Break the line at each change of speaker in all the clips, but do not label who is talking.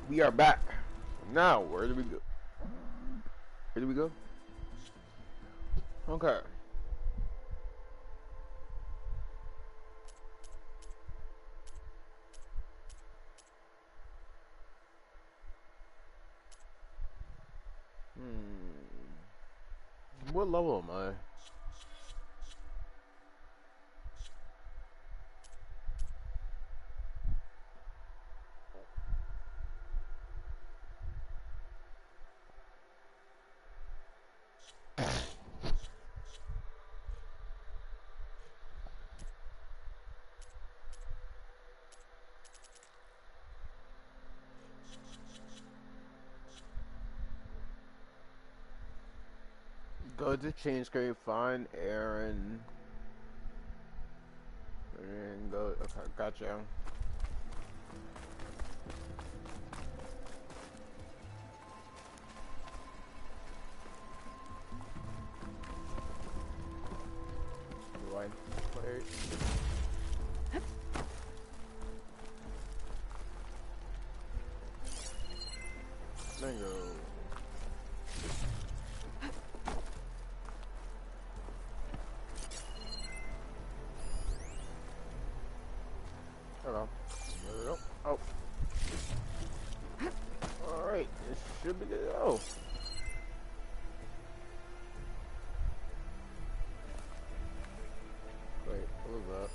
We are back. Now, where do we go? Where do we go? Okay. What level am I? Go to change screen, find Aaron, and go. Okay, gotcha. Rewind. Wait. Mango. Hold on. There we go. Oh. Alright, this should be good. Oh. Wait, what was that?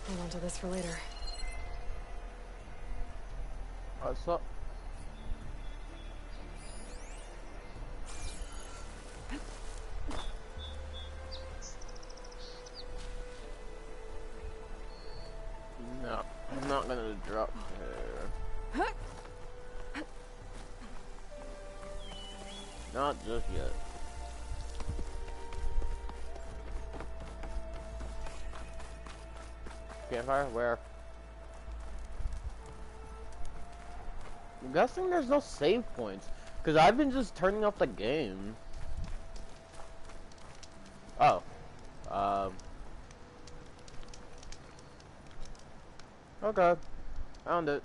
Hold on to this for later.
What's up? No, I'm not gonna drop there. Not just yet. Campfire? Where? I'm guessing there's no save points. Because I've been just turning off the game. Oh. Okay. Found it.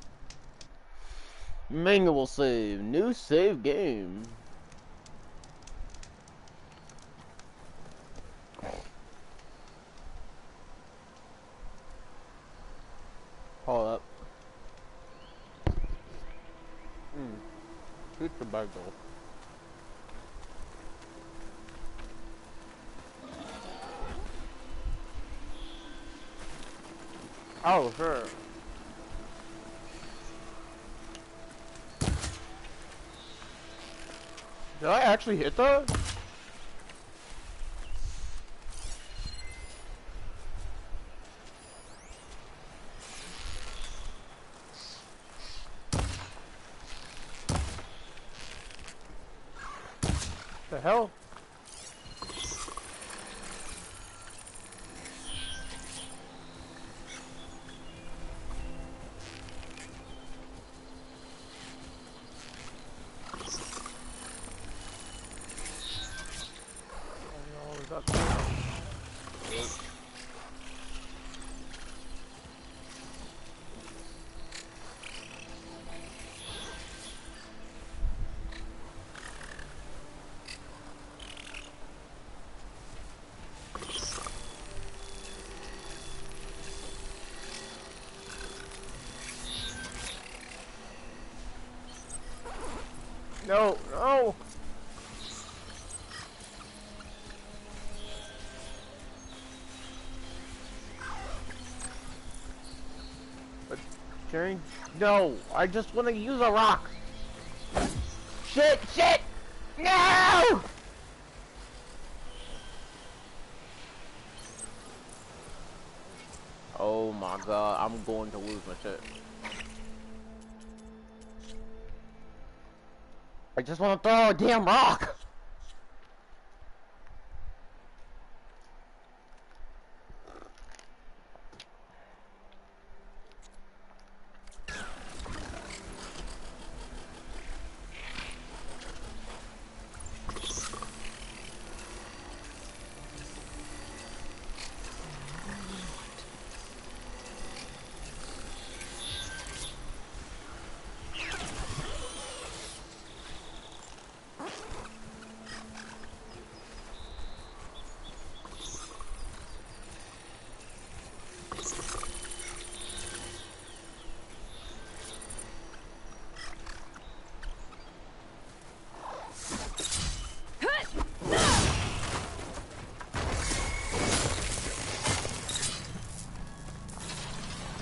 Manual save. New save game. Hold up. Shoot the bug though. Oh, sure. Did I actually hit that? The hell? No, no. But, Jerry, no, I just want to use a rock. Shit, shit, no! Oh my god, I'm going to lose my shit. I just want to throw a damn rock!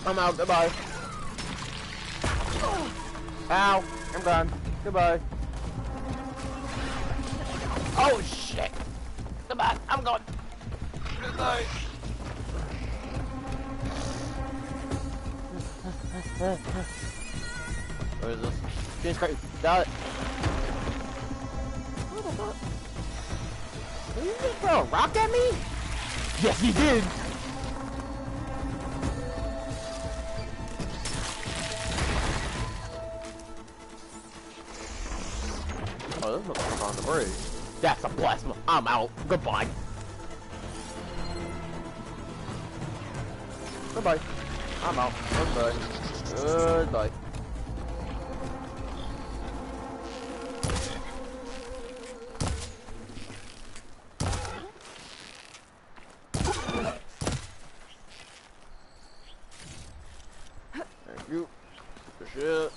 I'm out. Goodbye. Ow. I'm gone. Goodbye. Oh shit. Goodbye. I'm gone. Goodbye. Where is this? James Craig. Got it. What the fuck? Did you just throw a rock at me? Yes, he did. Oh, this looks on the bridge. That's a plasma. I'm out. Goodbye. Goodbye. I'm out. Goodbye. Goodbye. Thank you. Good shit.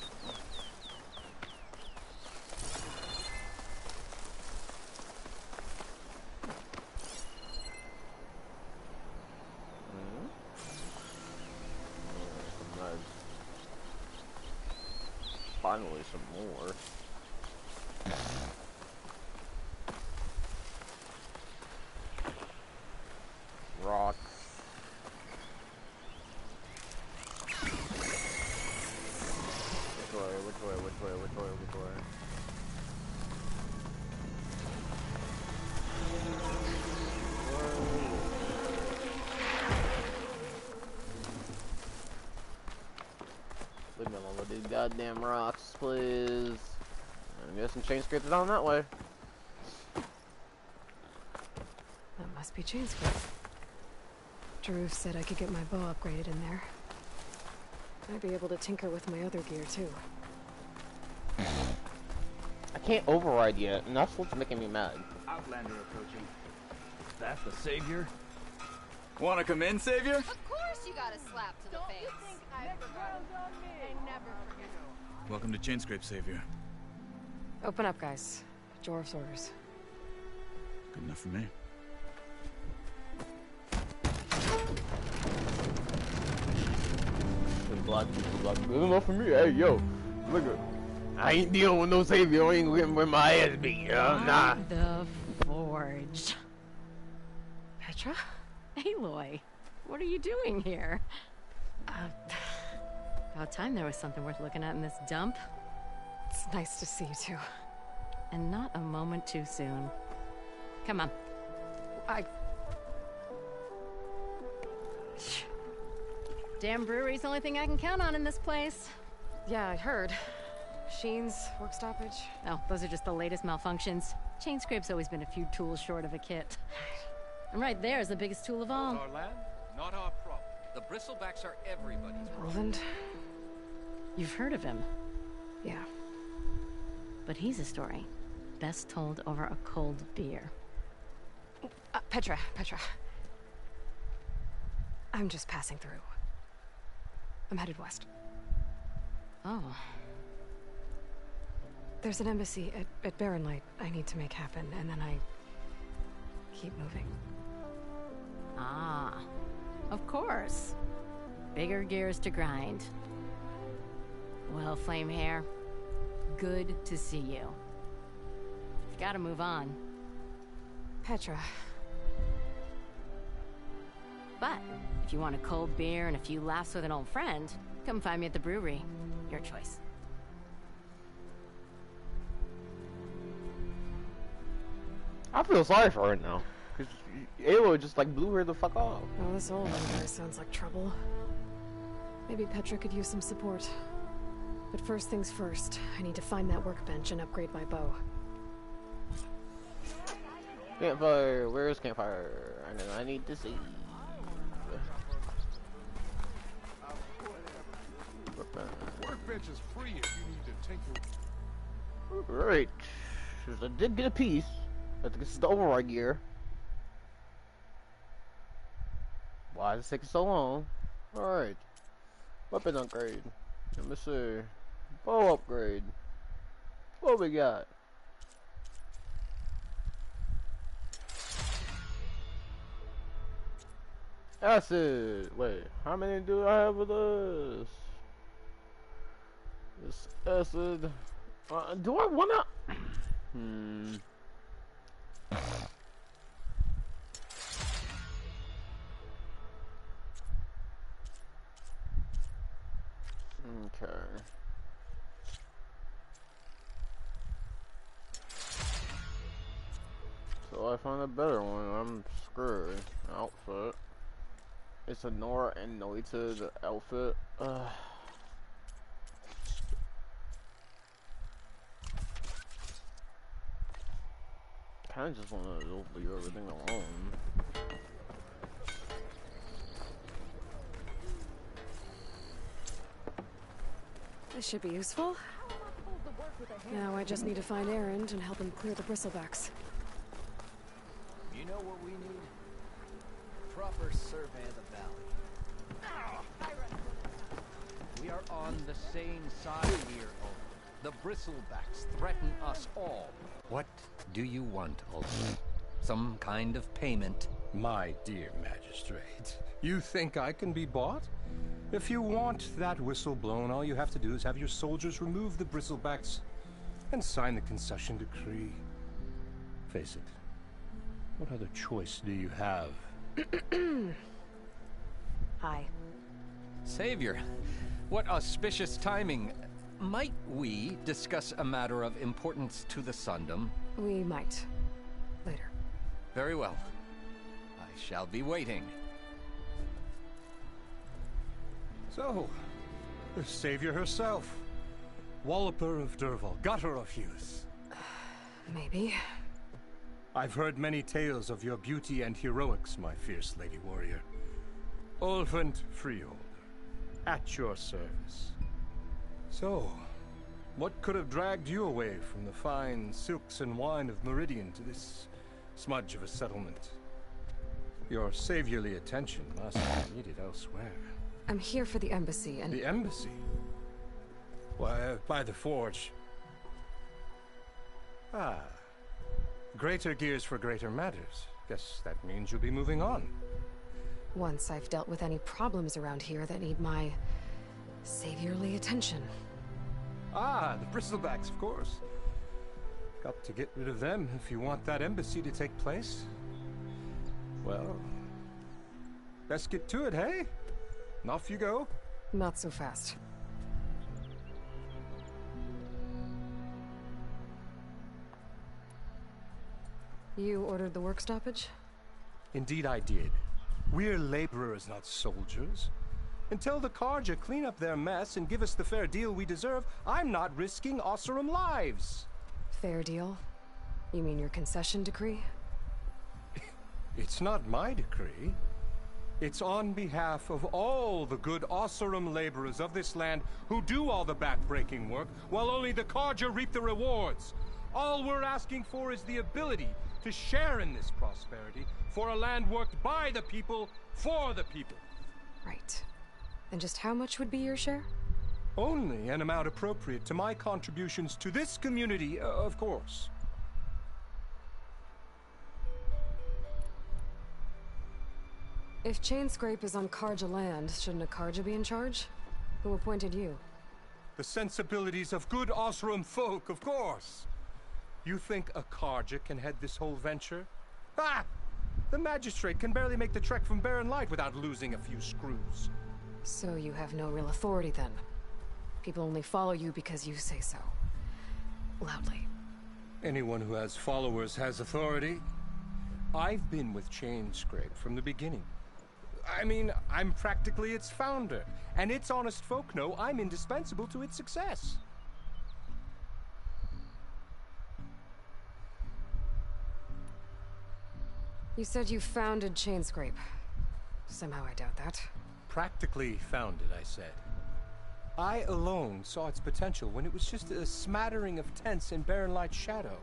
Finally, some more. Rock. Which way? Leave me alone with these goddamn rocks, please. I guess some chain scrapers down that way.
That must be chain scrape. Drew said I could get my bow upgraded in there. I'd be able to tinker with my other gear too.
I can't override yet, and that's what's making me mad.
Outlander approaching. That's the savior? Wanna come in, savior?
Of course you got a slap to the face. I never forget.
Welcome to Chainscrape, savior.
Open up, guys. Jorv's orders.
Good enough for me.
Good enough for me. Hey, yo, look at. I ain't dealing with no savior. I ain't getting with my ass beat, you know? Nah.
The Forge.
Petra?
Aloy, what are you doing here? About time there was something worth looking at in this dump.
It's nice to see you too.
And not a moment too soon. Come on. Damn brewery's the only thing I can count on in this place.
Yeah, I heard. Machines, work stoppage.
Oh, those are just the latest malfunctions. Chainscrape's always been a few tools short of a kit. And right there is the biggest tool of all.
Not our land, not our problem. The bristlebacks are everybody's problem.
Roland?
You've heard of him,
Yeah.
but he's a story best told over a cold beer.
Petra. I'm just passing through. I'm headed west.
Oh,
There's an embassy at Barren Light I need to make happen, and then I keep moving.
ah, of course. Bigger gears to grind. Well, Flame Hair, good to see you. You've got to move on.
Petra.
But if you want a cold beer and a few laughs with an old friend, come find me at the brewery. Your choice.
I feel sorry for her now. Cause Aloy just like blew her the fuck off.
Well, this old one guy sounds like trouble. Maybe Petra could use some support. But first things first, I need to find that workbench and upgrade my bow.
Campfire, where's campfire? I need to see.
Workbench is free if you need to take it.
Right. I did get a piece. I think this is the override gear. Why is it taking so long? Alright. Weapon upgrade. Let me see. Bow upgrade. What we got? Acid. Wait, how many do I have of this? This acid. Do I wanna? Okay. So I find a better one. I'm screwed. Outfit. It's a Nora anointed outfit. Kinda just wanna leave everything alone.
This should be useful. Now I just need to find Errand and help him clear the bristlebacks.
You know what we need? Proper survey of the valley. We are on the same side here, Ulf. The bristlebacks threaten us all. What do you want, Ulf? Some kind of payment?
My dear magistrate, you think I can be bought? If you want that whistle blown, all you have to do is have your soldiers remove the bristlebacks and sign the concession decree. Face it, what other choice do you have?
Hi.
Savior, what auspicious timing. Might we discuss a matter of importance to the Sundom?
We might. Later.
Very well. I shall be waiting.
So, the savior herself. Walloper of Derval, gutter of youth.
Maybe.
I've heard many tales of your beauty and heroics, my fierce lady warrior. Ulfant Freeholder, at your service. So, what could have dragged you away from the fine silks and wine of Meridian to this smudge of a settlement? Your saviorly attention must be needed elsewhere.
I'm here for the embassy and...
The embassy? Why, by the forge. Ah. Greater gears for greater matters. Guess that means you'll be moving on.
Once I've dealt with any problems around here that need my... saviorly attention.
Ah, the bristlebacks, of course. Got to get rid of them if you want that embassy to take place. Well... best get to it, hey? And off you go.
Not so fast. You ordered the work stoppage?
Indeed I did. We're laborers, not soldiers. Until the Karja clean up their mess and give us the fair deal we deserve, I'm not risking Osseram lives.
Fair deal? You mean your concession decree?
It's not my decree. It's on behalf of all the good Osseram laborers of this land who do all the back-breaking work, while only the Karja reap the rewards. All we're asking for is the ability to share in this prosperity for a land worked by the people, for the people.
Right. And just how much would be your share?
Only an amount appropriate to my contributions to this community, of course.
If Chainscrape is on Karja land, shouldn't a Karja be in charge? Who appointed you?
The sensibilities of good Osseram folk, of course. You think a Karja can head this whole venture? Ah! The magistrate can barely make the trek from Barren Light without losing a few screws.
So you have no real authority then? People only follow you because you say so. Loudly.
Anyone who has followers has authority. I've been with Chainscrape from the beginning. I mean, I'm practically its founder, and its honest folk know I'm indispensable to its success.
You said you founded Chainscrape. Somehow I doubt that.
Practically founded, I said. I alone saw its potential when it was just a smattering of tents in Barren Light's shadow.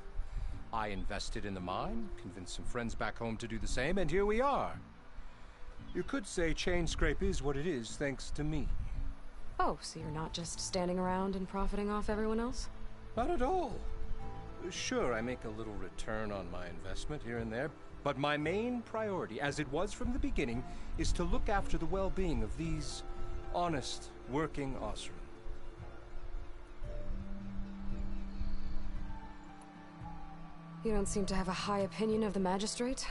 I invested in the mine, convinced some friends back home to do the same, and here we are. You could say Chainscrape is what it is thanks to me.
Oh, so you're not just standing around and profiting off everyone else?
Not at all. Sure, I make a little return on my investment here and there, but my main priority, as it was from the beginning, is to look after the well-being of these honest, working Osram.
You don't seem to have a high opinion of the magistrate?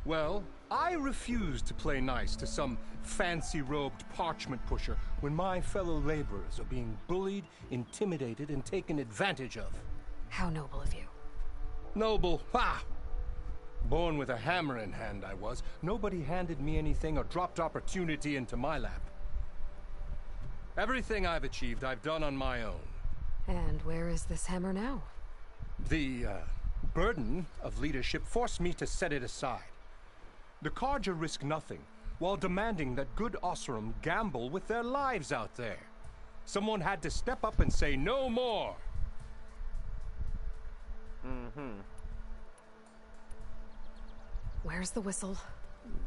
Well, I refuse to play nice to some fancy-robed parchment pusher when my fellow laborers are being bullied, intimidated, and taken advantage of.
How noble of you.
Noble, ha! Born with a hammer in hand, I was. Nobody handed me anything or dropped opportunity into my lap. Everything I've achieved, I've done on my own.
And where is this hammer now?
The, burden of leadership forced me to set it aside. The Carja risk nothing, while demanding that good Osram gamble with their lives out there. Someone had to step up and say no more!
Where's the whistle?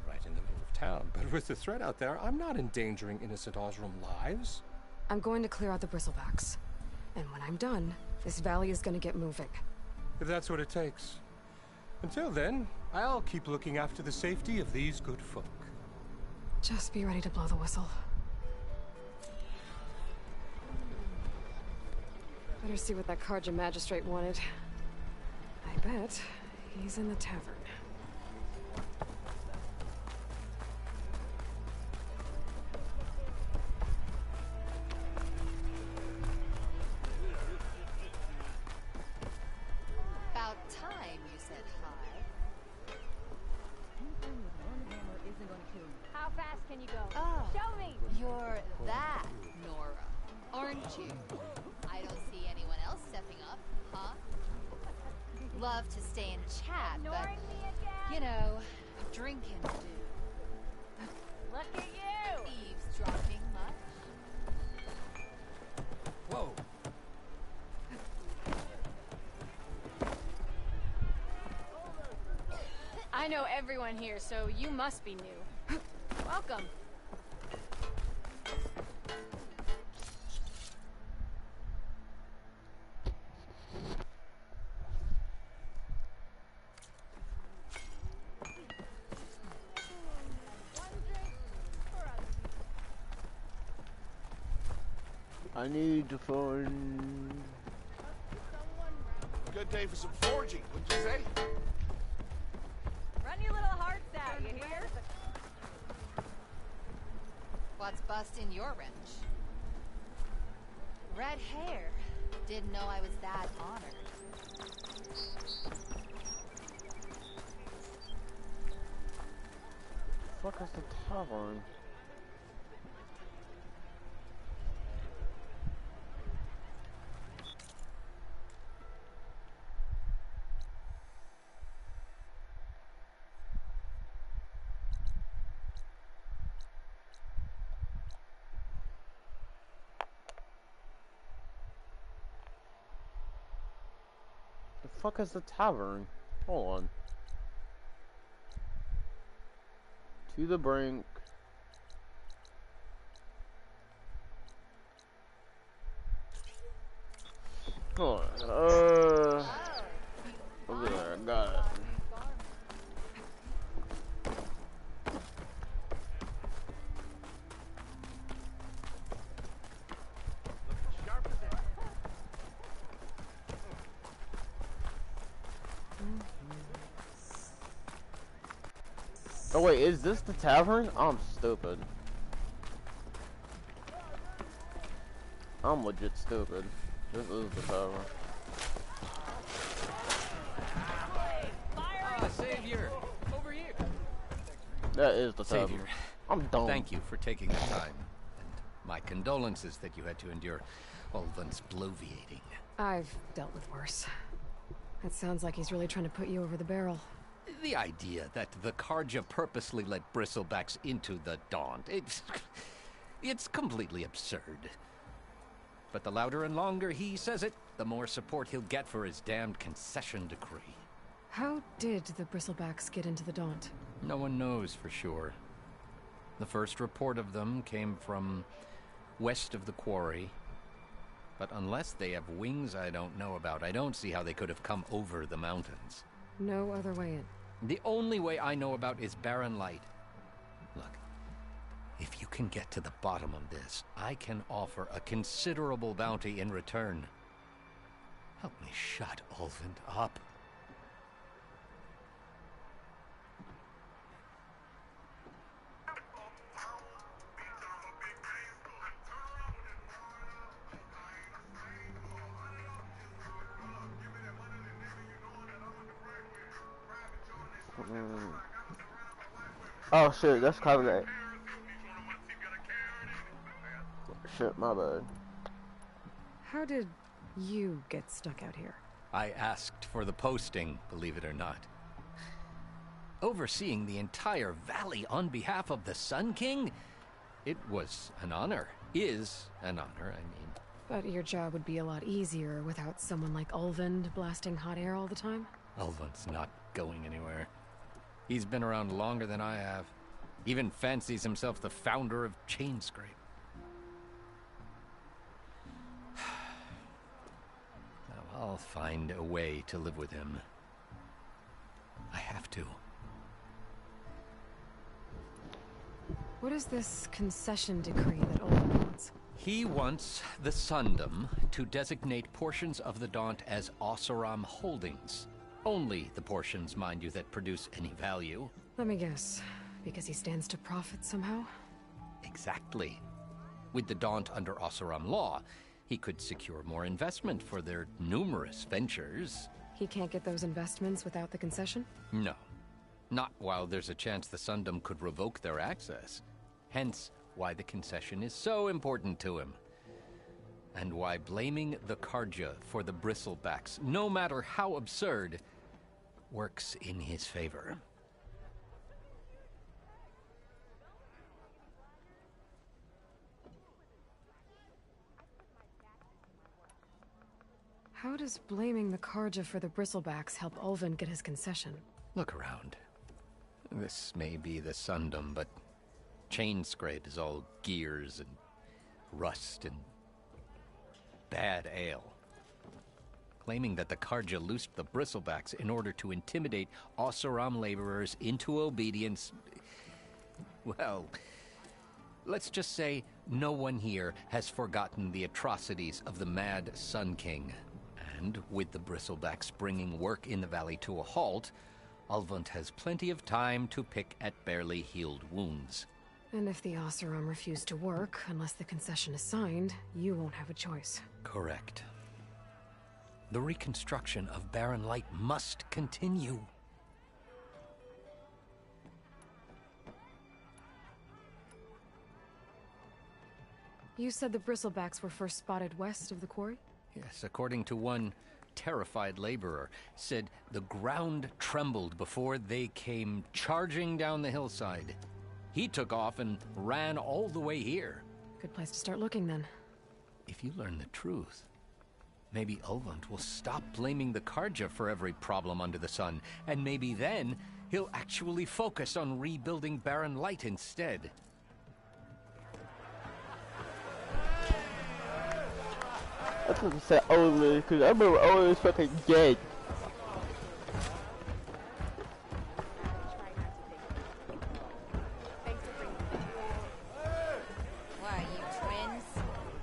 Right in the middle of town, but with the threat out there, I'm not endangering innocent Osram lives.
I'm going to clear out the bristlebacks. And when I'm done, this valley is going to get moving.
If that's what it takes. Until then, I'll keep looking after the safety of these good folk.
Just be ready to blow the whistle. Better see what that Carja magistrate wanted. I bet he's in the tavern.
About time you said hi.
How fast can you go?
Oh,
Show me!
you're that Nora, aren't you? I don't see anyone else stepping up, huh? Love to stay and chat, but,
Ignoring me again?
you know, drinking do.
Look at you!
Eavesdropping much?
Whoa.
I know everyone here, so you must be new. Welcome.
I need to find...
Good day for some forging, wouldn't you say?
Run your little hearts out, you hear?
What's busting your wrench? Red hair. Didn't know I was that honored.
Fuck is the tavern? The fuck is the tavern? Hold on. To the brink. Hold on. Over there, I got it. Oh wait, is this the tavern? I'm stupid. I'm legit stupid. This is the tavern.
Ah, Savior! Over here!
That is the tavern.
Savior,
I'm dumb.
thank you for taking the time. And my condolences that you had to endure Ulvin's bloviating.
I've dealt with worse. It sounds like he's really trying to put you over the barrel.
The idea that the Carja purposely let bristlebacks into the Daunt, it's completely absurd. But the louder and longer he says it, the more support he'll get for his damned concession decree.
How did the bristlebacks get into the Daunt?
No one knows for sure. The first report of them came from west of the quarry.
But unless they have wings I don't know about, I don't see how they could have come over the mountains.
No other way in.
The only way I know about is barren light. Look, if you can get to the bottom of this, I can offer a considerable bounty in return. Help me shut Ulvund up.
Oh shit, that's copyright. Shit, my bad.
How did you get stuck out here?
I asked for the posting, believe it or not. Overseeing the entire valley on behalf of the Sun King? It was an honor. Is an honor, I mean.
But your job would be a lot easier without someone like Ulvund blasting hot air all the time?
Ulvund's not going anywhere. He's been around longer than I have. Even fancies himself the founder of Chainscrape. Now, I'll find a way to live with him. I have to.
What is this concession decree that Ulvund wants?
He wants the Sundom to designate portions of the Daunt as Oseram holdings. Only the portions, mind you, that produce any value.
Let me guess. Because he stands to profit somehow?
Exactly. With the Daunt under Oseram law, he could secure more investment for their numerous ventures.
He can't get those investments without the concession?
No. Not while there's a chance the Sundom could revoke their access. Hence why the concession is so important to him. And why blaming the Karja for the bristlebacks, no matter how absurd, works in his favor.
How does blaming the Karja for the bristlebacks help Ulvund get his concession?
Look around. This may be the Sundom, but Chainscrape is all gears and rust and bad ale. Claiming that the Karja loosed the bristlebacks in order to intimidate Oseram laborers into obedience. Well, let's just say no one here has forgotten the atrocities of the mad Sun King. And with the bristlebacks bringing work in the valley to a halt, Ulvund has plenty of time to pick at barely healed wounds.
And if the Oseram refuse to work, unless the concession is signed, you won't have a choice.
Correct. The reconstruction of Barren Light must continue.
You said the bristlebacks were first spotted west of the quarry?
Yes, according to one terrified laborer, said the ground trembled before they came charging down the hillside. He took off and ran all the way here.
Good place to start looking, then.
If you learn the truth, maybe Ulvund will stop blaming the Karja for every problem under the sun, and maybe then he'll actually focus on rebuilding Barren Light instead.
I thought you said Owen, because I remember Owen was fucking dead.
Why, you twins?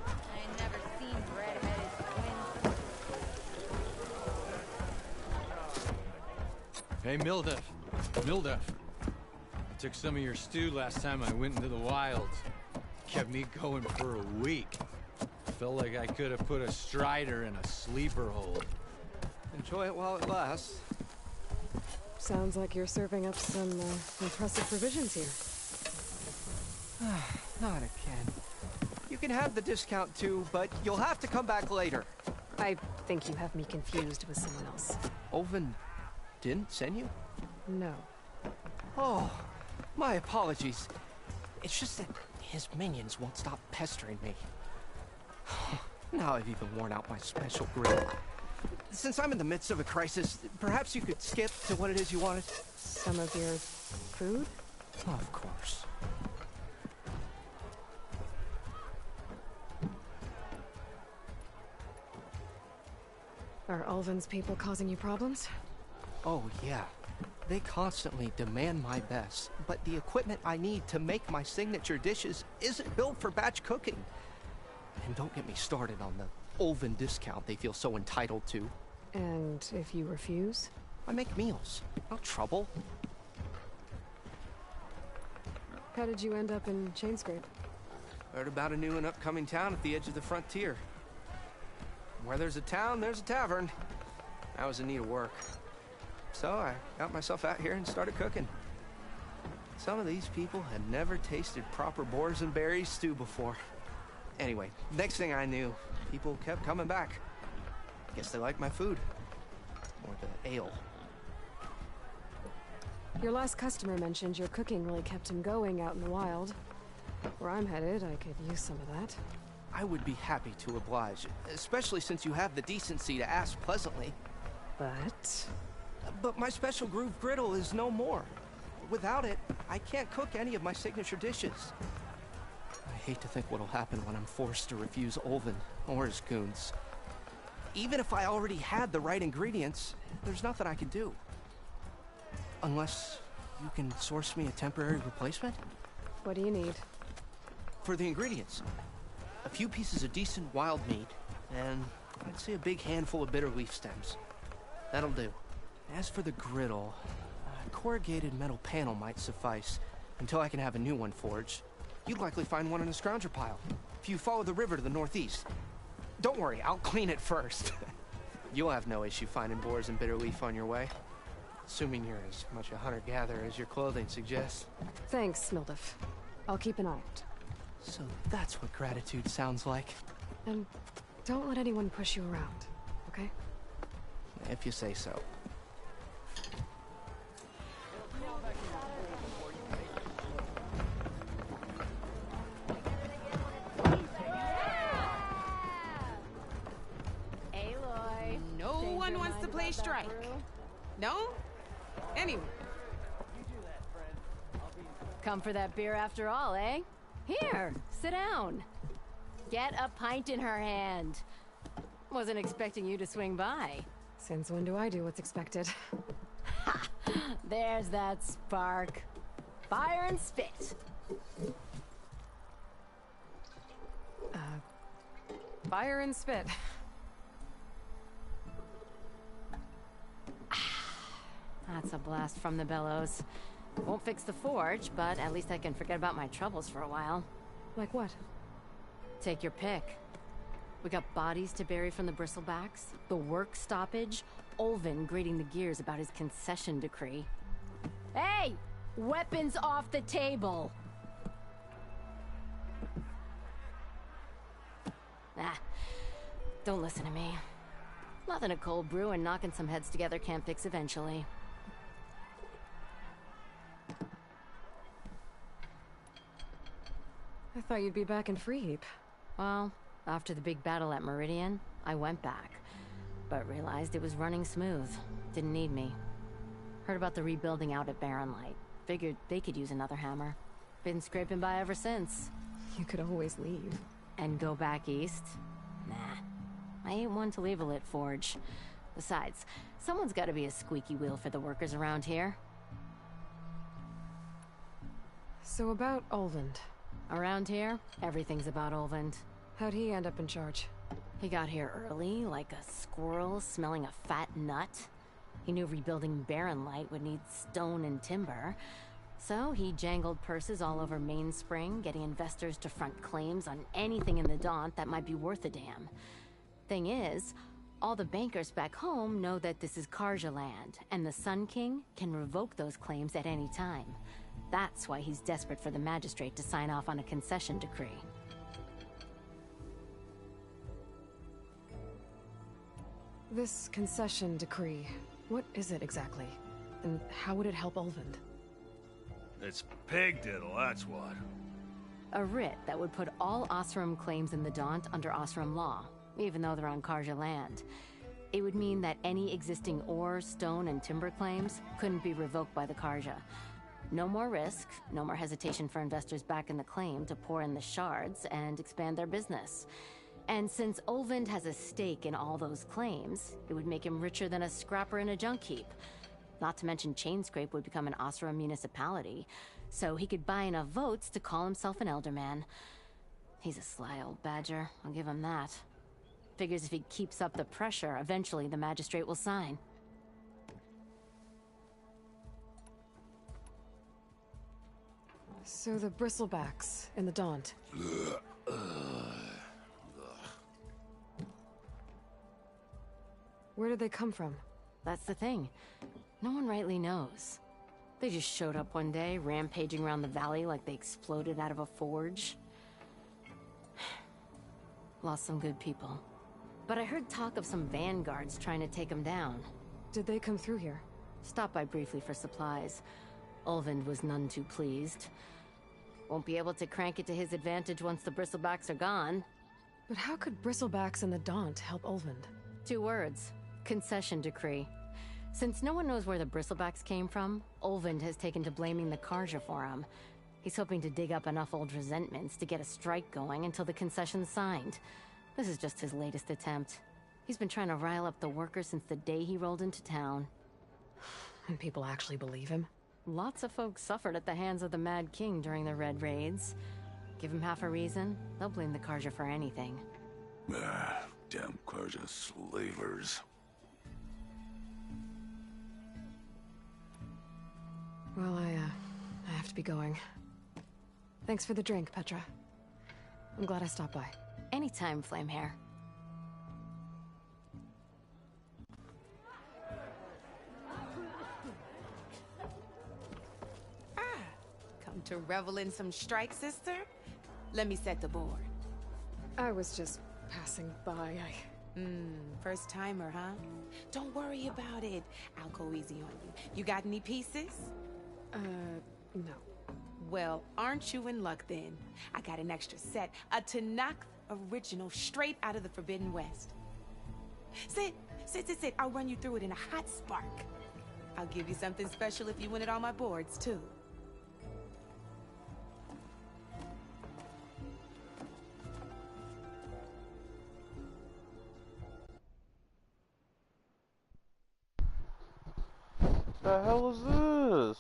I ain't never seen red-headed twins.
Hey, Mildef. I took some of your stew last time I went into the wilds. Kept me going for a week. Felt like I could have put a strider in a sleeper hold. Enjoy it while it lasts.
Sounds like you're serving up some impressive provisions here.
Not again. You can have the discount too, but you'll have to come back later.
I think you have me confused with someone else.
Ulvund didn't send you?
No.
Oh, my apologies. It's just that his minions won't stop pestering me. Now I've even worn out my special grill. Since I'm in the midst of a crisis, perhaps you could skip to what it is you wanted?
Some of your food?
Of course.
Are Ulvin's people causing you problems?
Oh, yeah. They constantly demand my best, but the equipment I need to make my signature dishes isn't built for batch cooking. And don't get me started on the Ulvin discount they feel so entitled to.
And if you refuse?
I make meals, no trouble.
How did you end up in Chainscrape?
Heard about a new and upcoming town at the edge of the frontier. Where there's a town, there's a tavern. I was in need of work. So I got myself out here and started cooking. Some of these people had never tasted proper boars and berries stew before. Anyway, next thing I knew, people kept coming back. Guess they liked my food. Or the ale.
Your last customer mentioned your cooking really kept him going out in the wild. Where I'm headed, I could use some of that.
I would be happy to oblige, especially since you have the decency to ask pleasantly. But my special groove griddle is no more. Without it, I can't cook any of my signature dishes. I hate to think what'll happen when I'm forced to refuse Ulvin or his goons. Even if I already had the right ingredients, there's nothing I can do. Unless you can source me a temporary replacement?
What do you need?
For the ingredients, a few pieces of decent wild meat, and I'd say a big handful of bitter leaf stems. That'll do. As for the griddle, a corrugated metal panel might suffice until I can have a new one forged. You'd likely find one in a scrounger pile if you follow the river to the northeast. Don't worry, I'll clean it first. You'll have no issue finding boars and bitter leaf on your way. Assuming you're as much a hunter-gatherer as your clothing suggests.
Thanks, Smildiff. I'll keep an eye out.
So that's what gratitude sounds like.
And don't let anyone push you around, okay?
If you say so.
Aloy.
No one wants to play strike. No? Anyway.
Come for that beer after all, eh? Here, sit down. Get a pint in her hand. Wasn't expecting you to swing by.
Since when do I do what's expected?
Ha! There's that spark. Fire and spit.
Fire and spit.
That's a blast from the bellows. Won't fix the forge, but at least I can forget about my troubles for a while.
Like what?
Take your pick. We got bodies to bury from the bristlebacks, the work stoppage, Ulvin grating the gears about his concession decree. Hey! Weapons off the table! Ah, don't listen to me. Nothing a cold brew and knocking some heads together can't fix eventually.
I thought you'd be back in Freeheap.
Well, after the big battle at Meridian, I went back, but realized it was running smooth. Didn't need me. Heard about the rebuilding out at Barren Light. Figured they could use another hammer. Been scraping by ever since.
You could always leave.
And go back east? Nah. I ain't one to leave a lit forge. Besides, someone's gotta be a squeaky wheel for the workers around here.
So about Ulvund.
Around here, everything's about Ulvund.
How'd he end up in charge?
He got here early, like a squirrel smelling a fat nut. He knew rebuilding Barren Light would need stone and timber. So he jangled purses all over Mainspring, getting investors to front claims on anything in the Daunt that might be worth a damn. Thing is, all the bankers back home know that this is Karja land, and the Sun King can revoke those claims at any time. That's why he's desperate for the magistrate to sign off on a concession decree.
This concession decree, what is it exactly? And how would it help Ulvund?
It's pig diddle, that's what.
A writ that would put all Osram claims in the Daunt under Osram law, even though they're on Karja land. It would mean that any existing ore, stone, and timber claims couldn't be revoked by the Karja. No more risk, no more hesitation for investors back in the claim to pour in the shards and expand their business. And since Olvind has a stake in all those claims, it would make him richer than a scrapper in a junk heap. Not to mention Chainscrape would become an Osra municipality, so he could buy enough votes to call himself an Elderman. He's a sly old badger, I'll give him that. Figures if he keeps up the pressure, eventually the magistrate will sign.
So the bristlebacks in the Daunt. Where did they come from?
That's the thing. No one rightly knows. They just showed up one day, rampaging around the valley like they exploded out of a forge. Lost some good people. But I heard talk of some vanguards trying to take them down.
Did they come through here?
Stopped by briefly for supplies. Olvind was none too pleased. Won't be able to crank it to his advantage once the bristlebacks are gone.
But how could bristlebacks and the Daunt help Olvind?
2 words. Concession decree. Since no one knows where the bristlebacks came from, Olvind has taken to blaming the Karja for him. He's hoping to dig up enough old resentments to get a strike going until the concession's signed. This is just his latest attempt. He's been trying to rile up the workers since the day he rolled into town.
And people actually believe him?
Lots of folks suffered at the hands of the Mad King during the Red Raids. Give him half a reason, they'll blame the Karja for anything.
Damn Karja slavers.
Well, I have to be going. Thanks for the drink, Petra. I'm glad I stopped by.
Anytime, Flamehair.
Come to revel in some strike, sister? Let me set the board.
I was just passing by.
First timer, huh? Don't worry about it. I'll go easy on you. You got any pieces?
No.
Well, aren't you in luck then? I got an extra set, a Tanakh original straight out of the Forbidden West. Sit. I'll run you through it in a hot spark. I'll give you something special if you win it on my boards, too.
The hell is this?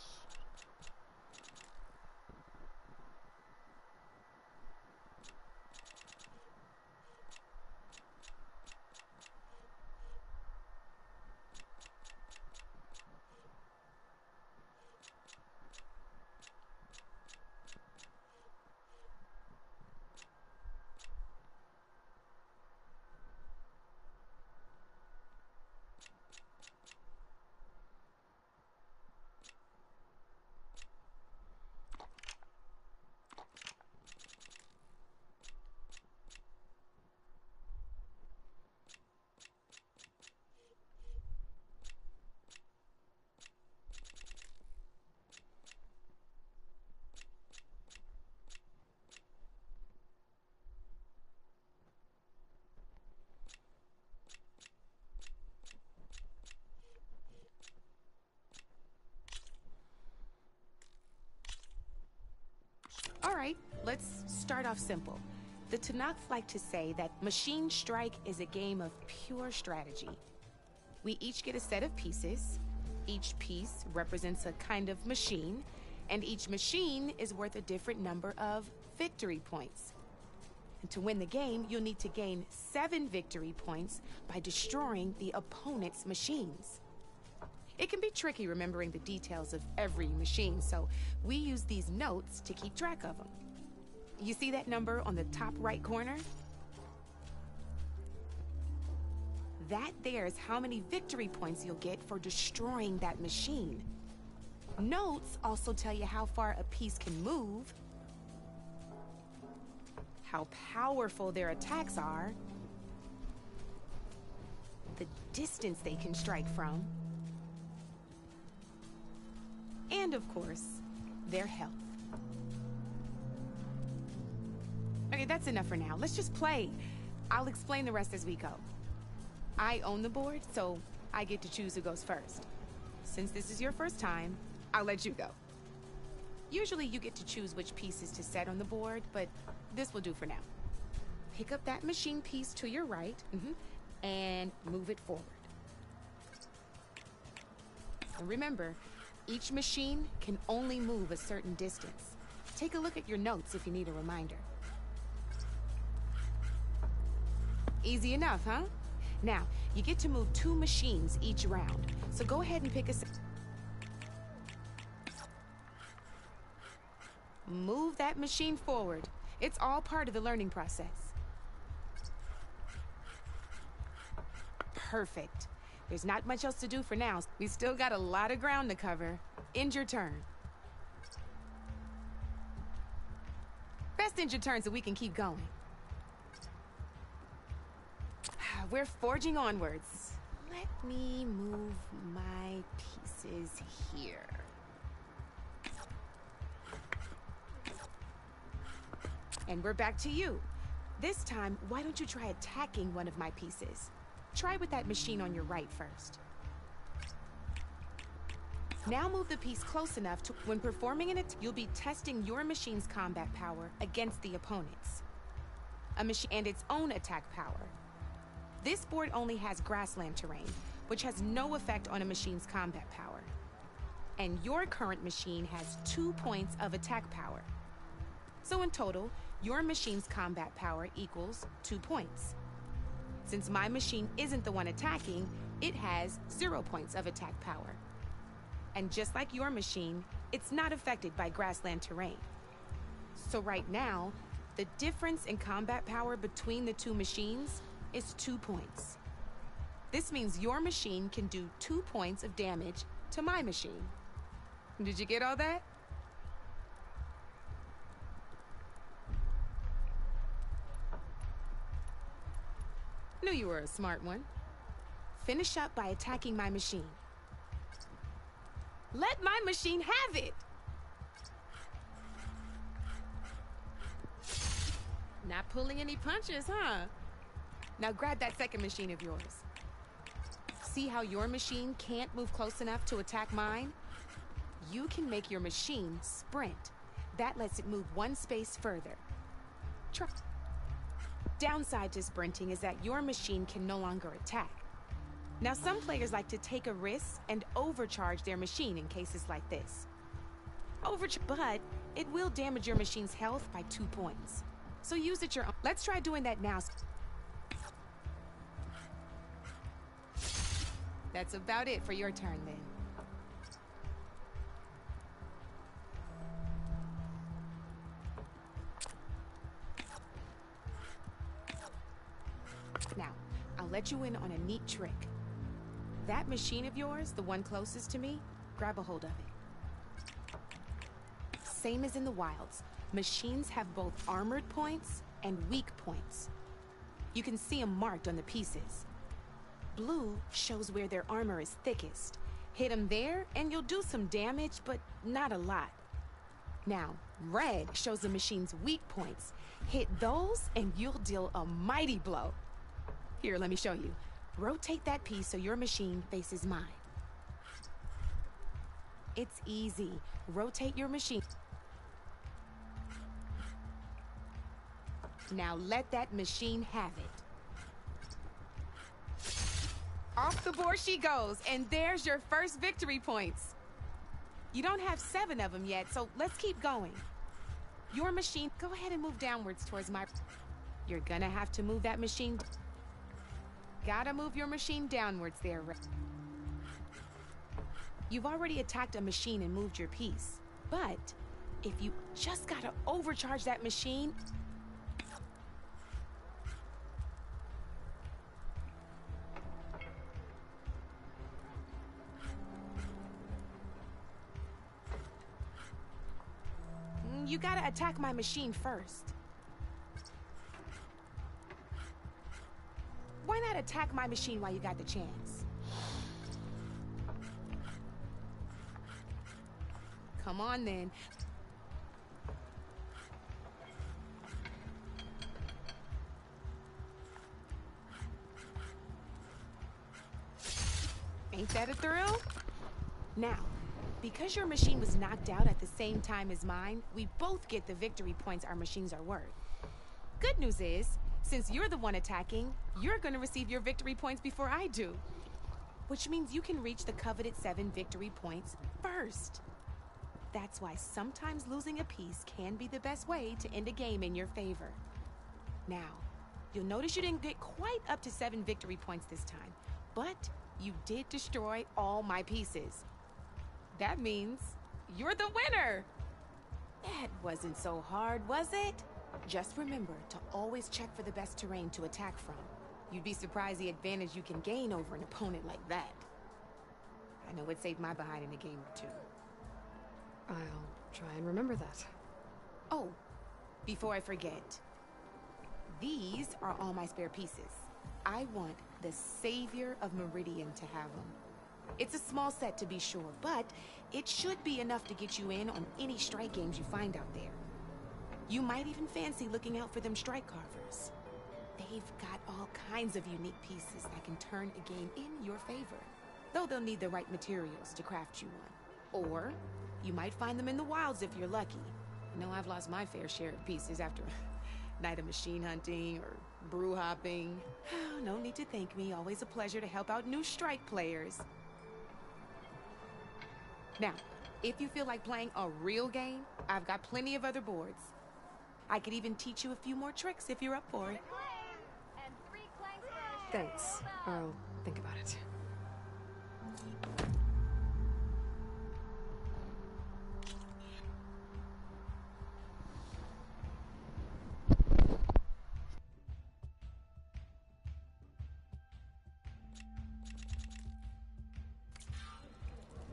All right, let's start off simple. The Tanakh like to say that Machine Strike is a game of pure strategy. We each get a set of pieces. Each piece represents a kind of machine, and each machine is worth a different number of victory points. And to win the game, you'll need to gain 7 victory points by destroying the opponent's machines. It can be tricky remembering the details of every machine, so we use these notes to keep track of them. You see that number on the top right corner? That there is how many victory points you'll get for destroying that machine. Notes also tell you how far a piece can move, how powerful their attacks are, the distance they can strike from, and of course, their health. Okay, that's enough for now. Let's just play. I'll explain the rest as we go. I own the board, so I get to choose who goes first. Since this is your first time, I'll let you go. Usually you get to choose which pieces to set on the board, but this will do for now. pick up that machine piece to your right, and move it forward. And remember, each machine can only move a certain distance. Take a look at your notes if you need a reminder. Easy enough, huh? Now, you get to move 2 machines each round, so go ahead and pick a... Move that machine forward. It's all part of the learning process. Perfect. There's not much else to do for now. We still got a lot of ground to cover. End your turn. Best end your turn so we can keep going. We're forging onwards. Let me move my pieces here. And we're back to you. This time, why don't you try attacking one of my pieces? Try with that machine on your right first. Now move the piece close enough to, when performing an attack, you'll be testing your machine's combat power against the opponent's. A machine and its own attack power. This board only has grassland terrain, which has no effect on a machine's combat power. And your current machine has 2 points of attack power. So in total, your machine's combat power equals 2 points. Since my machine isn't the one attacking, it has 0 points of attack power. And just like your machine, it's not affected by grassland terrain. So right now, the difference in combat power between the 2 machines is 2 points. This means your machine can do 2 points of damage to my machine. Did you get all that? Knew you were a smart one. Finish up by attacking my machine. Let my machine have it! Not pulling any punches, huh? Now grab that second machine of yours. See how your machine can't move close enough to attack mine? You can make your machine sprint. That lets it move 1 space further. Try. Downside to sprinting is that your machine can no longer attack. Now some players like to take a risk and overcharge their machine in cases like this. But it will damage your machine's health by 2 points. So use it your own. Let's try doing that now. That's about it for your turn then. Now, I'll let you in on a neat trick. That machine of yours, the one closest to me, grab a hold of it. Same as in the wilds, machines have both armored points and weak points. You can see them marked on the pieces. Blue shows where their armor is thickest. Hit them there and you'll do some damage, but not a lot. Now, red shows the machine's weak points. Hit those and you'll deal a mighty blow. Here, let me show you. Rotate that piece so your machine faces mine. It's easy. Rotate your machine. Now let that machine have it. Off the board she goes, and there's your first victory points. You don't have 7 of them yet, so let's keep going. Your machine, go ahead and move downwards towards my... You're gonna have to move that machine... Gotta move your machine downwards there, Red. You've already attacked a machine and moved your piece. But if you just gotta overcharge that machine... You gotta attack my machine first. Why not attack my machine while you got the chance? Come on then. Ain't that a thrill? Now, because your machine was knocked out at the same time as mine, we both get the victory points our machines are worth. Good news is, Since you're the one attacking, you're gonna receive your victory points before I do. Which means you can reach the coveted 7 victory points first. That's why sometimes losing a piece can be the best way to end a game in your favor. Now, you'll notice you didn't get quite up to 7 victory points this time, but you did destroy all my pieces. That means you're the winner! It wasn't so hard, was it? Just remember to always check for the best terrain to attack from. You'd be surprised the advantage you can gain over an opponent like that. I know it saved my behind in a game or two.
I'll try and remember that.
Oh, before I forget, these are all my spare pieces. I want the Savior of Meridian to have them. It's a small set to be sure, but it should be enough to get you in on any strike games you find out there. You might even fancy looking out for them strike carvers. They've got all kinds of unique pieces that can turn a game in your favor, though they'll need the right materials to craft you one. Or you might find them in the wilds if you're lucky. I know I've lost my fair share of pieces after a night of machine hunting or brew hopping. No need to thank me. Always a pleasure to help out new strike players. Now, if you feel like playing a real game, I've got plenty of other boards. I could even teach you a few more tricks if you're up for it.
Thanks. I'll think about it.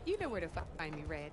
You know where to find me, Red.